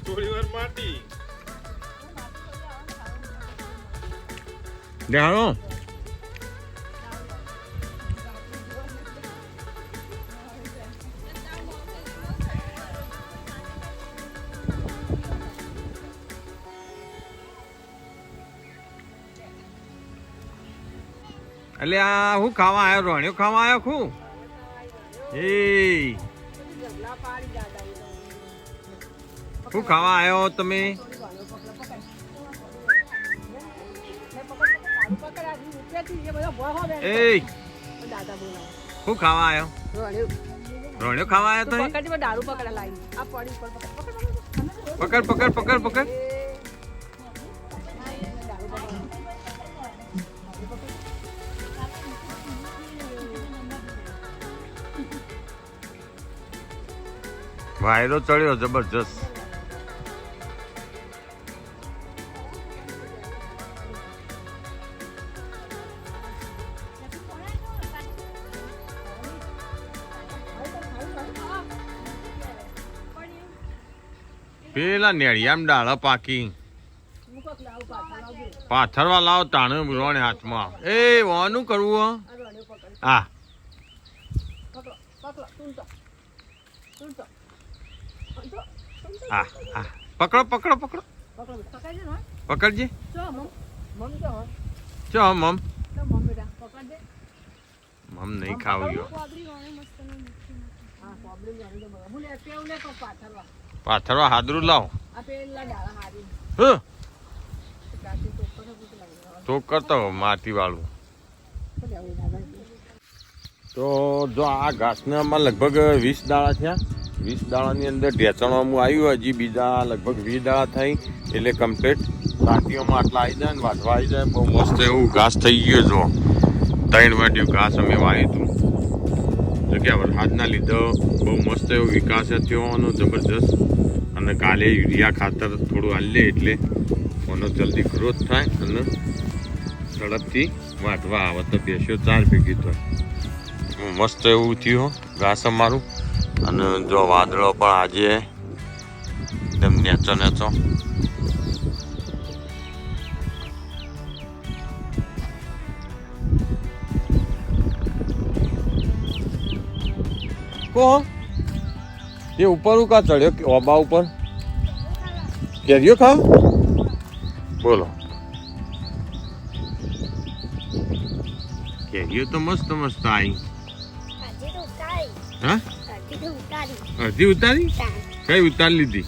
થોડી વાર માટી દેખાડો એટલે આ હું ખાવા આવ્યો રોણ્યો ખાવા આવ્યો ખું એ શું ખાવા આવ્યો તમે એ શું ખાવા આવ્યો રોણ્યો ખાવા આવ્યો તો પકડ પકડ પકડ પકડ વાયરો ચડ્યો જબરજસ્ત પેલા નેળિયામ ડાળા પાકી પાથરવા લાવો તાણે રોણે હાથમાં એ વાનું કરવું હા હા હા પકડો પકડો પકડો પકડજે ચો મમ મમ નહીં ખાવું ગયો પાથરવા હાદરું લાવો તો કરતો માટી વાળું તો જો આ ઘાસના માં લગભગ 20 દાણા થયા 20 દાણાની અંદર ઢેચણવામાં આવ્યું હજી બીજા લગભગ 20 દાણા થઈ એટલે કમ્પ્લીટ સાટીઓમાં આટલા આવી જાય ને વાટવા આવી જાય બહુ મસ્ત એવું ઘાસ થઈ ગયું જો 3 વાટ્યું ઘાસ અમે વાવ્યું હતું જગ્યા વરસાદના લીધે બહુ મસ્ત એવો વિકાસ થયો એનો જબરજસ્ત અને કાલે યુરિયા ખાતર થોડું હાલે એટલે એનો જલ્દી ગ્રોથ થાય અને ઝડપથી વાટવા આવે તો બેસ્યો 4 ભેગી થાય મસ્ત એવું થયું ઘાસ અમારું અને જો વાદળો પણ આજે એકદમ નેચો નેચો કોણ એ ઉપર કા ચડ્યો ઓબા ઉપર કેરીઓ ખાવ બોલો કેરીઓ તો મસ્ત મસ્ત આવી હા અડધી ઉતારી કઈ ઉતારી લીધી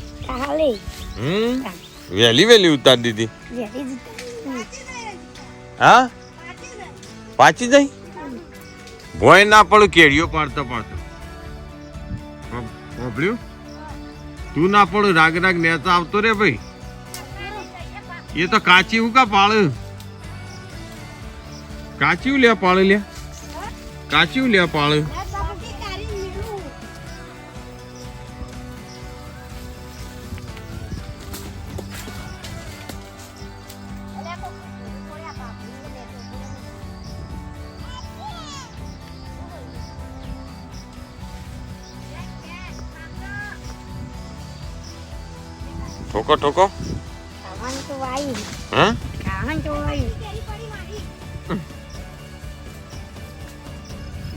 વહેલી વહેલી ઉતારી દીધી હા પાછી જાય ભોય ના પડું કેરીઓ પાડતો પાડતો સાંભળ્યું તું ના પડું રાગ રાગ નેતા આવતો રે ભાઈ એ તો કાચી હું કા પાળ કાચી લે પાળ લે કાચી લે પાળ ઠોકો ઠોકો હા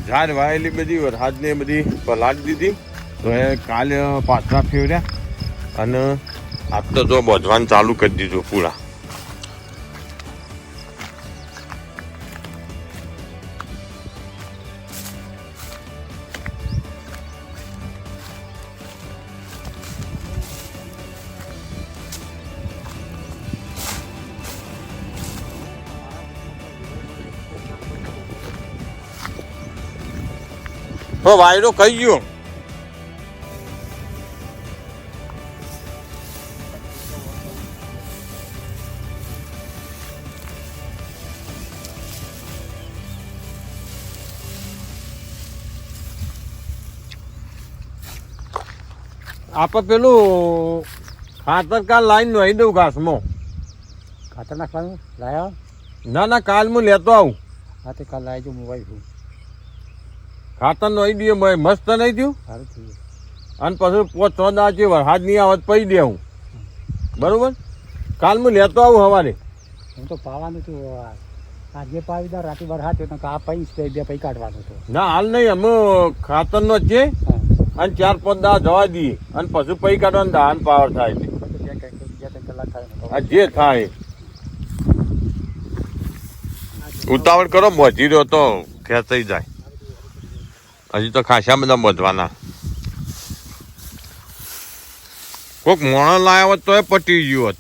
ઝાડ વાયેલી બધી વરસાદ ને બધી પલાળી દીધી તો એ કાલે પાથરા ફેર્યા અને આજ તો જો બોધવાનું ચાલુ કરી દીધું પૂરા તો વાયરો ખાઈ ગયો. આપણે પેલું ખાતર કાલ લાઈન નોઈ દઉં ઘાસમાં. ખાતર નાખવાનું લાયા? ના ના, કાલ હું લેતો આવું. હા તે કાલ લાવી જો મોબાઈલ છું. ખાતર નોઈ દઈએ ભાઈ, મસ્ત નહીં થયું. સારું થયું. અને પછી 5-6 દાડા છે વરસાદ નહીં આવત પડી દે હું. બરોબર, કાલ હું લેતો આવું સવારે. હું તો પાવાનું છું. આજે પાવી દા રાતે વરસાદ થયો તો આ પૈસ બે પૈ કાઢવાનું હતું. ના હાલ નહીં, અમે ખાતરનો જ છે. અને 4-5 દાડા જવા દઈએ અને પછી પૈ કાઢવાનું દાન પાવર થાય છે. 2-3 કલાક થાય. આ જે થાય ઉતાવળ કરો, મોજી રહ્યો તો ખેંચાઈ જાય. હજી તો ખાસા બધા બધવાના. કોઈક મોણો લાવ્યો હોત તો એ પટી ગયું હોત.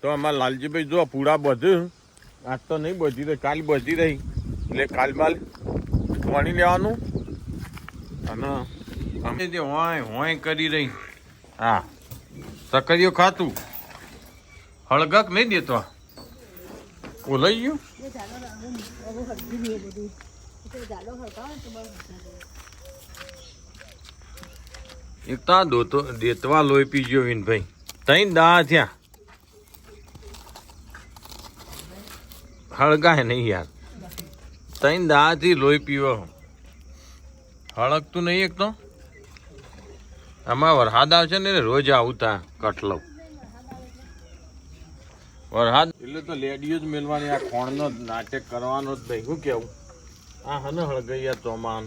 તો અમારા લાલજીભાઈ જો પૂરા બધું આજ તો નહીં બધી રહી, કાલ બધી રહી એટલે કાલ બાલ પાણી લેવાનું. અને અમે જે હોય કરી રહી. હા, સકરીઓ ખાતું હળગક નહીં દેતો. ઓલાઈ ગયું. એક તો દેતવા લોહી પી ગયો વિનભાઈ. 3 દાડા થયા. હળગાય નહીં યાર, 3 દાડાથી લોહી પીવો. હળગતું નહીં. એક તો આમાં વરસાદ આવશે ને રોજ આવતા કટલો વરસાદ એટલે તો લેડીઓ જ મેળવાની. આ ખોણનો નાટક કરવાનો જ નહીં. શું કેવું? આ હને હળગૈયા ચોમાન.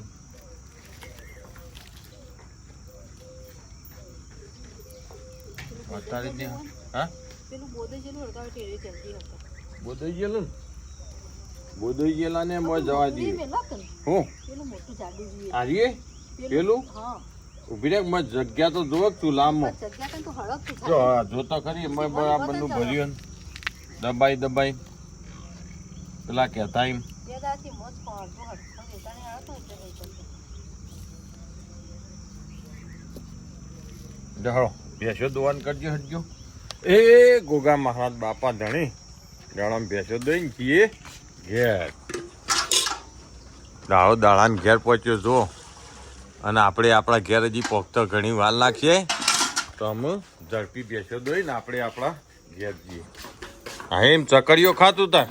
હા, બોદઈ ગયેલું ને, બોદઈ ગયેલા ને મોય જવા દઈએ. હું આવીએ પેલું ઉભી રે, મત જગ્યા તો જોવો ચૂલામાં. જો તો ખરી મેં બરાબરનું ભર્યું દબાઈ પેલા કહેતા એમ. હળો ભેંસો દોવાન કરજો હટજો. એ ગોગા મહારાજ બાપા ધણી દાડામાં ભેંસો દઈને કીએ ઘેર. દાડાને ઘેર પહોંચ્યો જો. અને આપણે આપણા ઘેર હજી પહોંચતો ઘણી વાર લાગશે. તો અમે ઝડપી ભેંસો દોઈને આપણે આપણા ઘેર જઈએ. હા, એમ ચકડીઓ ખાતું તાર.